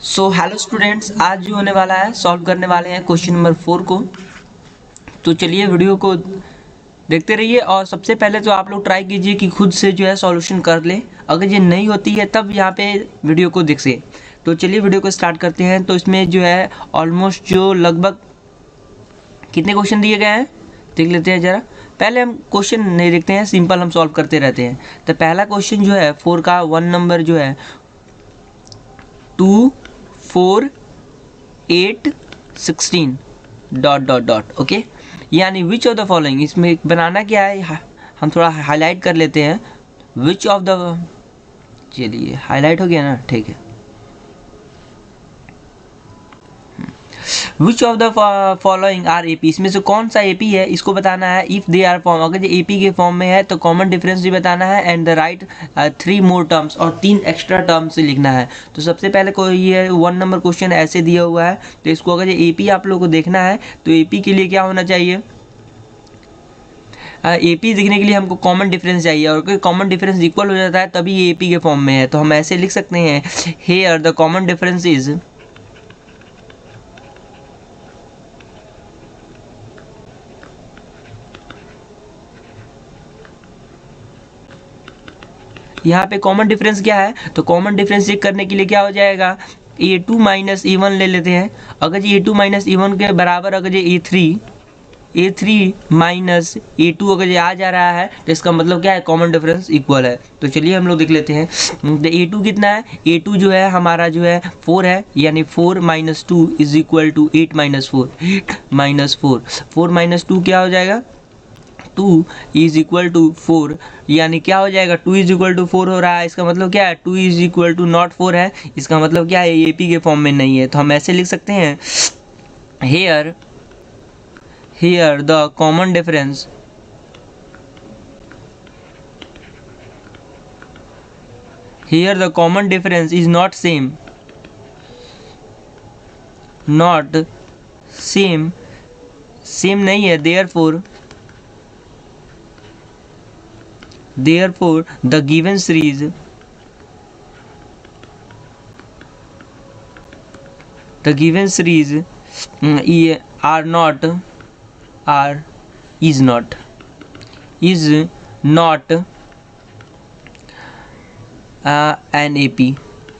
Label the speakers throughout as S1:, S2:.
S1: So hello students, आज जो होने वाला है सॉल्व करने वाले हैं क्वेश्चन नंबर 4 को। तो चलिए वीडियो को देखते रहिए और सबसे पहले तो आप लोग ट्राई कीजिए कि खुद से जो है सॉल्यूशन कर लें। अगर ये नहीं होती है तब यहाँ पे वीडियो को देखिए। तो चलिए वीडियो को स्टार्ट करते हैं। तो इसमें जो है ऑलमोस्ट जो लगभग कितने क्वेश्चन दिए गए हैं देख लेते हैं ज़रा। पहले हम क्वेश्चन नहीं देखते हैं, सिंपल हम सॉल्व करते रहते हैं। तो पहला क्वेश्चन जो है 4 का 1 नंबर जो है 2 4 8 16 डॉट डॉट डॉट। ओके, यानी विच ऑफ द फॉलोइंग, इसमें बनाना क्या है हम थोड़ा हाईलाइट कर लेते हैं। विच ऑफ द, चलिए हाईलाइट हो गया ना, ठीक है। Which of the following are AP, इसमें से कौन सा एपी है इसको बताना है। इफ़ दे आर फॉर्म, अगर ये एपी के फॉर्म में है तो कॉमन डिफरेंस भी बताना है and the right 3 more terms, और 3 एक्स्ट्रा टर्म्स लिखना है। तो सबसे पहले कोई ये 1 नंबर क्वेश्चन ऐसे दिया हुआ है, तो इसको अगर ये एपी आप लोगों को देखना है तो एपी के लिए क्या होना चाहिए, एपी दिखने के लिए हमको कॉमन डिफरेंस चाहिए, और अगर कॉमन डिफरेंस इक्वल हो जाता है तभी ये एपी के फॉर्म में है। तो हम ऐसे लिख सकते हैं, here the common difference is, यहाँ पे कॉमन डिफरेंस क्या है, तो कॉमन डिफरेंस चेक करने के लिए क्या हो जाएगा, a2 माइनस ए वन ले लेते हैं। अगर ये a2 माइनस ए वन के बराबर अगर ये a3 माइनस a2 अगर ये आ जा रहा है तो इसका मतलब क्या है, कॉमन डिफरेंस इक्वल है। तो चलिए हम लोग देख लेते हैं। तो a2 कितना है, a2 जो है हमारा जो है 4 है, यानी 4 minus 2 is equal to 8 minus 4, 8 minus 4, 4 minus 2 क्या हो जाएगा, 2 इज इक्वल टू 4, यानी क्या हो जाएगा, 2 इज इक्वल टू 4 हो रहा है। इसका मतलब क्या है, 2 इज इक्वल टू नॉट 4 है। इसका मतलब क्या है, एपी के फॉर्म में नहीं है। तो हम ऐसे लिख सकते हैं, here the common difference, here the common difference is not same, not same, same नहीं है, therefore the given series are not, is not an AP,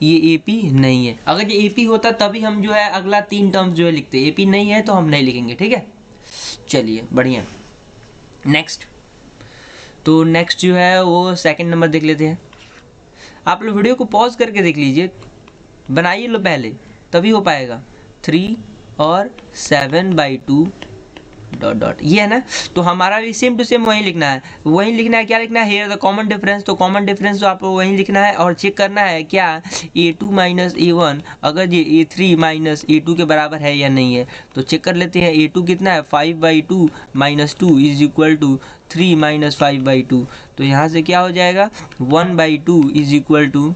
S1: ये AP नहीं है। अगर ये AP होता तभी हम जो है अगला 3 टर्म्स जो है लिखते, AP नहीं है तो हम नहीं लिखेंगे, ठीक है। चलिए बढ़िया, नेक्स्ट। तो नेक्स्ट जो है वो सेकंड नंबर देख लेते हैं। आप लोग वीडियो को पॉज करके देख लीजिए, बनाइए लो पहले, तभी हो पाएगा। 3 और 7/2 डॉट डॉट, ये है ना। तो हमारा भी सेम टू सेम वही लिखना है, क्या लिखना है, हियर द कॉमन डिफरेंस। तो कॉमन डिफरेंस तो आपको वही लिखना है और चेक करना है क्या, a2 माइनस a1 अगर ये a3 माइनस a2 के बराबर है या नहीं है। तो चेक कर लेते हैं, a2 कितना है, 5/2 minus 2 is equal to 3 minus 5/2। तो यहाँ से क्या हो जाएगा, 1/2 इज इक्वल टू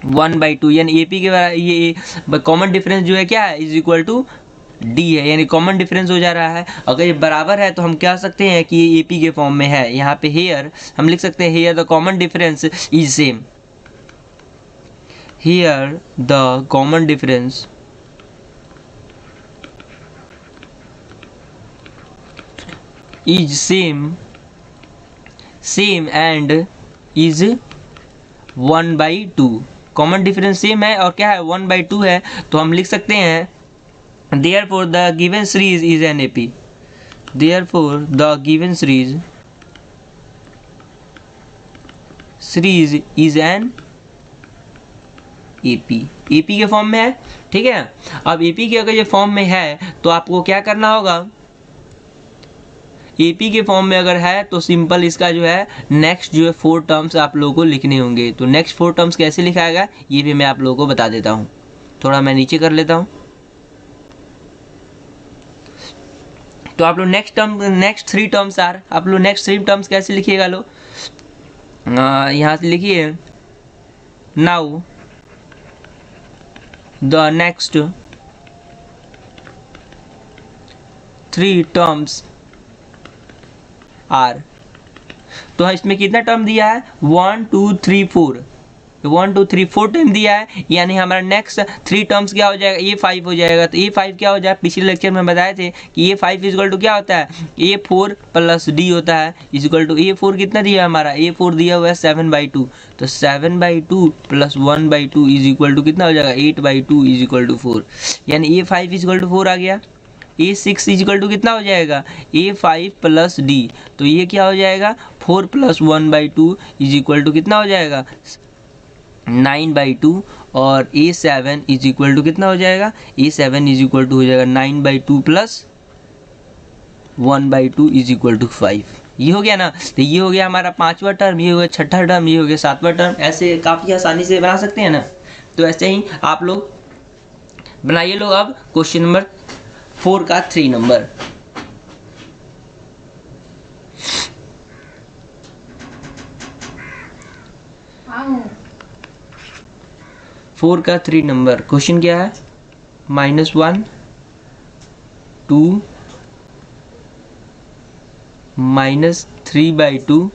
S1: 1/2, यानी एपी के बराबर, ये कॉमन डिफरेंस जो है क्या है, इज इक्वल टू डी है, यानी कॉमन डिफरेंस हो जा रहा है। अगर ये बराबर है तो हम कह सकते हैं कि ये एपी के फॉर्म में है। यहाँ पे हेयर हम लिख सकते हैं, here the common difference is same, here the common difference is same and is 1/2। Common difference same है और क्या है, 1/2 है। तो हम लिख सकते हैं, therefore the given series is an AP, therefore the given series is an AP, AP के फॉर्म में है, ठीक है। अब AP के अगर ये फॉर्म में है तो आपको क्या करना होगा, AP के फॉर्म में अगर है तो सिंपल इसका जो है नेक्स्ट जो है 4 टर्म्स आप लोगों को लिखने होंगे। तो नेक्स्ट 4 टर्म्स कैसे लिखाएगा ये भी मैं आप लोगों को बता देता हूँ। थोड़ा मैं नीचे कर लेता हूँ। तो आप लोग नेक्स्ट 3 टर्म्स आप लोग नेक्स्ट 3 टर्म्स कैसे लिखिएगा, लो यहाँ से लिखिए, now the next 3 terms are. तो इसमें कितना टर्म दिया है, 1 2 3 4, 1 2 3 4 टाइम दिया है, यानी हमारा नेक्स्ट 3 टर्म्स क्या हो जाएगा, A5 हो जाएगा। तो A5 क्या हो जाएगा, पिछले लेक्चर में बताए थे कि A5 इक्वल टू क्या होता है, A4 प्लस D होता है, इक्वल टू A4 कितना दिया है हमारा, A4 दिया हुआ है 7/2, तो 7/2 प्लस 1/2 इज इक्वल टू कितना हो जाएगा, 8/2 इज इक्वल टू 4, यानी A5 इज इक्वल टू 4 आ गया। A6 इज इक्वल टू कितना हो जाएगा, A5 प्लस D, तो ये क्या हो जाएगा, 4 प्लस 1/2 इज इक्वल टू कितना हो जाएगा, 9/2, और A7 इज इक्वल टू कितना हो जाएगा, A7 इज इक्वल टू हो जाएगा 9/2 प्लस 1/2 इज इक्वल टू 5। ये हो गया ना, तो ये हो गया हमारा 5वां टर्म, ये हो गया 6ठा टर्म, ये हो गया 7वां टर्म। ऐसे काफ़ी आसानी से बना सकते हैं ना। तो ऐसे ही आप लोग बनाइए लोग। अब क्वेश्चन नंबर 4 का 3 नंबर, फोर का 3 नंबर क्वेश्चन क्या है, -1 2 -3/2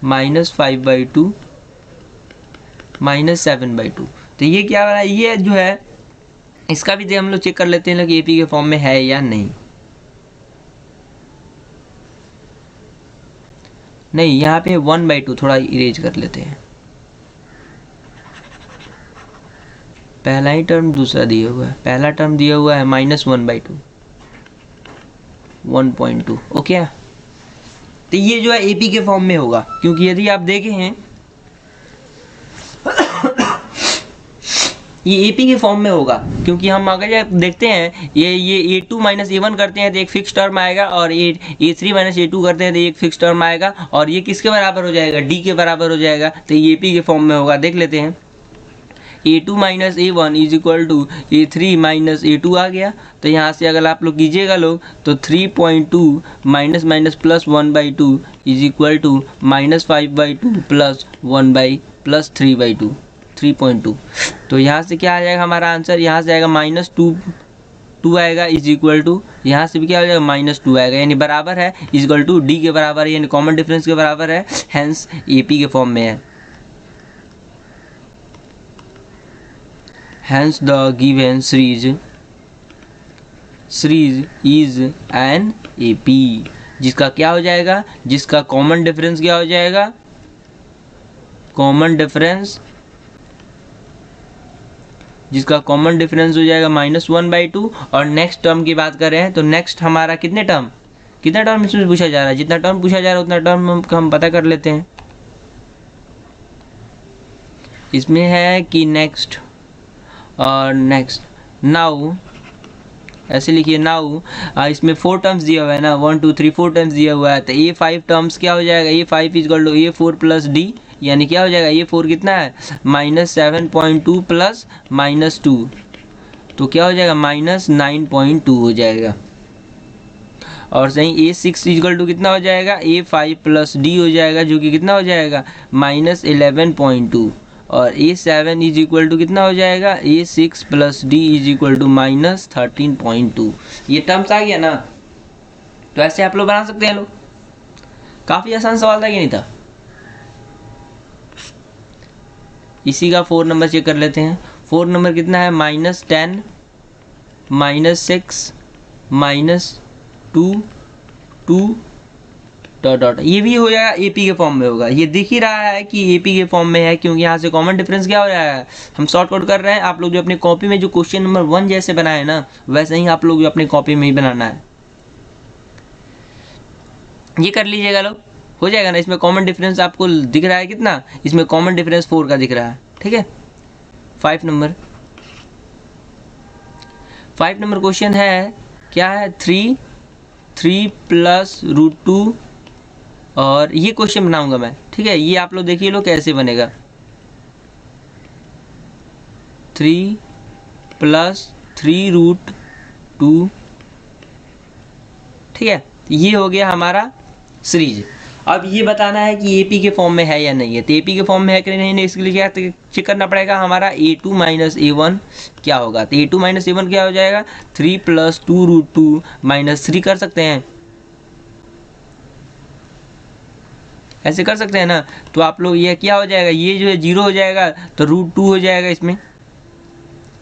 S1: -5/2 -7/2। तो ये क्या बना, ये जो है इसका भी हम लोग चेक कर लेते हैं कि एपी के फॉर्म में है या नहीं। नहीं, यहाँ पे 1/2 थोड़ा इरेज कर लेते हैं, पहला ही टर्म दूसरा दिया हुआ है, पहला टर्म दिया हुआ है -1/2 1.2, ओके। तो ये जो है एपी के फॉर्म में होगा, क्योंकि यदि आप देखें हैं ये एपी के फॉर्म में होगा, क्योंकि हम अगर देखते हैं ये A2 माइनस A1 करते हैं तो एक फिक्स टर्म आएगा, और A3 माइनस A2 करते हैं तो एक फिक्स टर्म आएगा, और ये किसके बराबर हो जाएगा, D के बराबर हो जाएगा। तो ये एपी के फॉर्म में होगा। देख लेते हैं, A2 minus A1 is equal to A3 minus A2 आ गया। तो यहाँ से अगर आप लोग कीजिएगा लोग तो 3.2 minus minus plus 1/2 is equal to -5/2 plus 3/2 3.2। तो यहाँ से क्या आ जाएगा हमारा आंसर, यहाँ से आएगा -2 आएगा इज इक्वल टू, यहाँ से भी क्या हो जाएगा -2 आएगा, यानी बराबर है इज इक्वल टू D के बराबर है, यानी कॉमन डिफरेंस के बराबर है, हेंस एपी के फॉर्म में है। Hence the given series is an AP, जिसका क्या हो जाएगा, जिसका कॉमन डिफरेंस क्या हो जाएगा, कॉमन डिफरेंस जिसका कॉमन डिफरेंस हो जाएगा -1/2। और नेक्स्ट टर्म की बात कर रहे हैं तो नेक्स्ट हमारा कितने टर्म इसमें पूछा जा रहा है, जितना टर्म पूछा जा रहा है उतना टर्म हम पता कर लेते हैं। इसमें है कि नेक्स्ट और नेक्स्ट नाउ, ऐसे लिखिए नाउ। इसमें 4 टर्म्स दिया हुआ है ना, 1 2 3 4 टर्म्स दिया हुआ है, तो A5 टर्म्स क्या हो जाएगा, A5 is equal to A4 plus D, यानी क्या हो जाएगा, A4 कितना है -7.2 प्लस -2, तो क्या हो जाएगा -9.2 हो जाएगा। और सही A6 इज इक्वल टू कितना हो जाएगा, A5 प्लस D हो जाएगा, जो कि कितना हो जाएगा -11.2, और A7 इज इक्वल टू कितना हो जाएगा, A6 plus D is equal to -13.2। ये टर्म्स आ गया ना। तो ऐसे आप लोग बना सकते हैं लोग। काफ़ी आसान सवाल था कि नहीं था। इसी का 4 नंबर चेक कर लेते हैं। 4 नंबर कितना है, -10 -6 -2 2 डॉट। ये भी हो जाएगा एपी के फॉर्म में होगा। ये दिख ही रहा है कि एपी के फॉर्म में है, क्योंकि यहाँ से कॉमन डिफरेंस क्या हो रहा है, हम शॉर्ट आउट कर रहे हैं। आप लोग जो अपनी कॉपी में जो क्वेश्चन नंबर 1 जैसे बनाए ना, वैसे ही आप लोग जो अपनी कॉपी में ही बनाना है। ये कर लीजिएगा लोग, हो जाएगा ना। इसमें कॉमन डिफरेंस आपको दिख रहा है कितना, इसमें कॉमन डिफरेंस 4 का दिख रहा है, ठीक है। 5 नंबर क्वेश्चन है, क्या है, 3 प्लस √2, और ये क्वेश्चन बनाऊंगा मैं, ठीक है। ये आप लोग देखिए लोग कैसे बनेगा, 3 प्लस 3√2, ठीक है। ये हो गया हमारा सीरीज। अब ये बताना है कि एपी के फॉर्म में है या नहीं है। तो एपी के फॉर्म में है कि नहीं, इसके लिए क्या चेक करना पड़ेगा, हमारा A2 माइनस A1 क्या होगा। तो A2 माइनस A1 क्या हो जाएगा, 3 प्लस 2√2 -3 कर सकते हैं, ऐसे कर सकते हैं ना। तो आप लोग ये क्या हो जाएगा, ये जो है 0 हो जाएगा तो √2 हो जाएगा, इसमें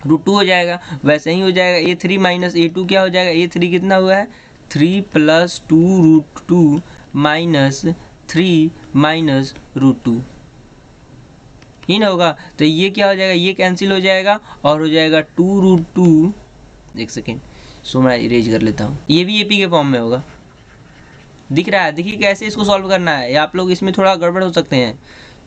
S1: √2 हो जाएगा। वैसे ही हो जाएगा a3 माइनस a2 क्या हो जाएगा, a3 कितना हुआ है 3 + 2 √2 माइनस 3 माइनस √2, ही ना होगा। तो ये क्या हो जाएगा, ये कैंसिल हो जाएगा और हो जाएगा 2 √2। एक सेकेंड, सो मैं इरेज कर लेता हूँ। ये भी एपी के फॉर्म में होगा, दिख रहा है। देखिए कैसे इसको सॉल्व करना है, या आप लोग इसमें थोड़ा गड़बड़ हो सकते हैं।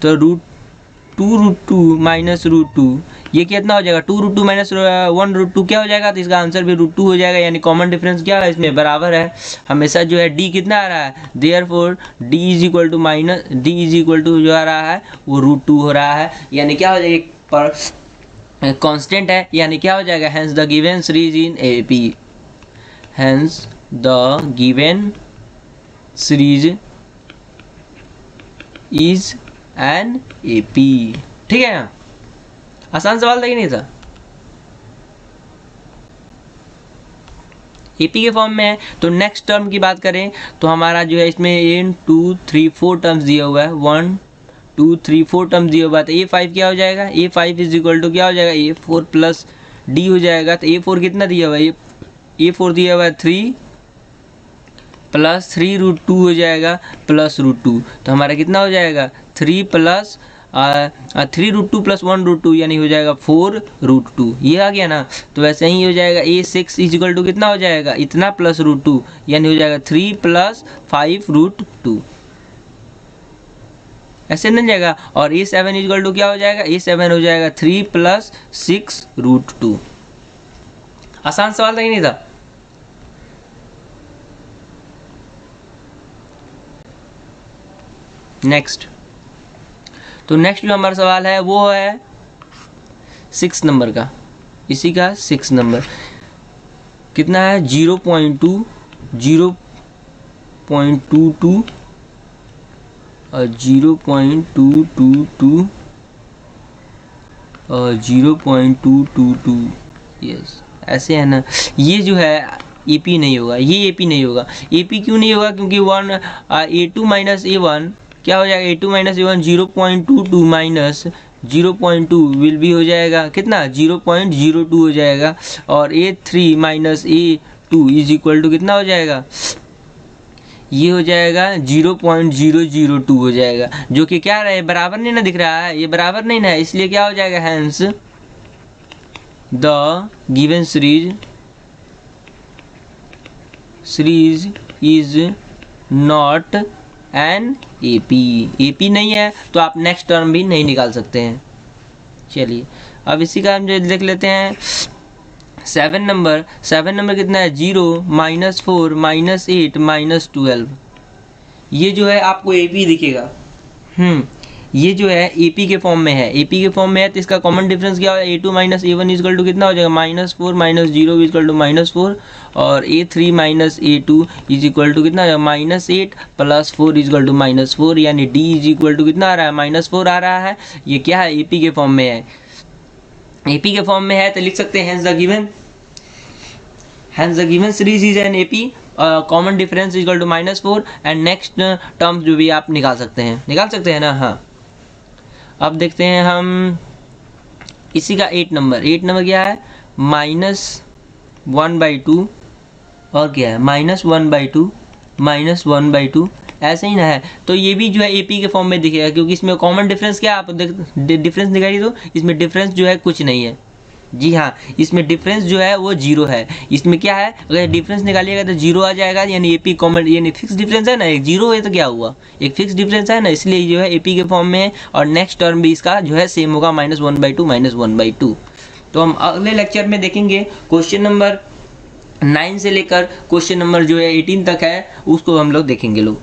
S1: तो √2 माइनस √2 ये कितना हो जाएगा, 2 √2 माइनस 1 √2 क्या हो जाएगा, तो इसका आंसर भी √2 हो जाएगा। यानी कॉमन डिफरेंस क्या है इसमें, बराबर है। हमेशा जो है डी कितना आ रहा है, therefore d is equal to जो आ रहा है वो √2 हो रहा है। यानी क्या हो जाएगा, पर कांस्टेंट है, यानी क्या हो जाएगा, hence the given series in AP, hence the given series is an AP. ठीक है ना, आसान सवाल था कि नहीं था। एपी के फॉर्म में है। तो नेक्स्ट टर्म की बात करें तो हमारा जो है इसमें 1 2 3 4 टर्म्स दिया हुआ है, 1 2 3 4 टर्म्स दिया हुआ है। तो a5 क्या हो जाएगा, a5 इज इक्वल टू क्या हो जाएगा, a4 प्लस d हो जाएगा। तो a4 कितना दिया हुआ है, a4 दिया हुआ है 3 + 3 √2 हो जाएगा प्लस √2। तो हमारा कितना हो जाएगा 3 + 3 √2 + 1 √2 यानी हो जाएगा 4 √2। ये आ गया ना। तो वैसे ही हो जाएगा a6 इज इक्वल टू कितना हो जाएगा, इतना प्लस √2 यानी हो जाएगा 3 + 5 √2, ऐसे नहीं जाएगा। और a7 इज इक्वल टू क्या हो जाएगा, a7 हो जाएगा 3 + 6 √2। आसान सवाल था कि नहीं था। नेक्स्ट, तो नेक्स्ट जो हमारा सवाल है वो है 6 नंबर का, इसी का 6 नंबर कितना है 0.2 0.22 और 0.222 और 0.222, यस ऐसे है ना। ये जो है एपी नहीं होगा, ये एपी नहीं होगा। एपी क्यों नहीं होगा, क्योंकि a2 माइनस a1 क्या हो जाएगा, a2 minus a1 0.22 minus 0.2 will भी हो जाएगा कितना 0.02 हो जाएगा। और a3 minus a2 is equal to कितना हो जाएगा, ये हो जाएगा 0.002 हो जाएगा, जो कि क्या रहे बराबर नहीं ना दिख रहा है, ये बराबर नहीं ना है, इसलिए क्या हो जाएगा, hence the given series is not an AP. AP नहीं है तो आप नेक्स्ट टर्म भी नहीं निकाल सकते हैं। चलिए अब इसी का हम जो देख लेते हैं 7 नंबर कितना है 0 -4 -8 -12। ये जो है आपको एपी दिखेगा, ये जो है एपी के फॉर्म में है, एपी के फॉर्म में है। तो इसका कॉमन डिफरेंस क्या होगा, a2 minus a1 is equal to कितना हो जाएगा -4 माइनस 0 इजकल टू -4 और a3 minus a2 is equal to कितना हो जाएगा -8 प्लस 4 इजकल टू -4, यानी d इज इक्वल टू कितना आ रहा है -4 आ रहा है। ये क्या है एपी के फॉर्म में है, एपी के फॉर्म में है तो लिख सकते हैं hence the given series is an AP, common difference is equal to -4 and next terms जो भी आप निकाल सकते हैं ना। हाँ अब देखते हैं हम इसी का 8 नंबर क्या है -1/2 और क्या है -1/2 ऐसे ही ना है। तो ये भी जो है एपी के फॉर्म में दिखेगा, क्योंकि इसमें कॉमन डिफरेंस क्या है आप डिफरेंस निकालिए तो इसमें डिफरेंस जो है कुछ नहीं है। जी हाँ, इसमें डिफरेंस जो है वो 0 है। इसमें क्या है, अगर डिफरेंस निकालिएगा तो 0 आ जाएगा, यानी एपी कॉमन, यानी फिक्स डिफरेंस है ना, एक 0 है तो क्या हुआ, एक फिक्स डिफरेंस है ना, इसलिए जो है एपी के फॉर्म में है। और नेक्स्ट टर्म भी इसका जो है सेम होगा -1/2 तो हम अगले लेक्चर में देखेंगे क्वेश्चन नंबर 9 से लेकर क्वेश्चन नंबर जो है 18 तक है, उसको हम लोग देखेंगे लोग।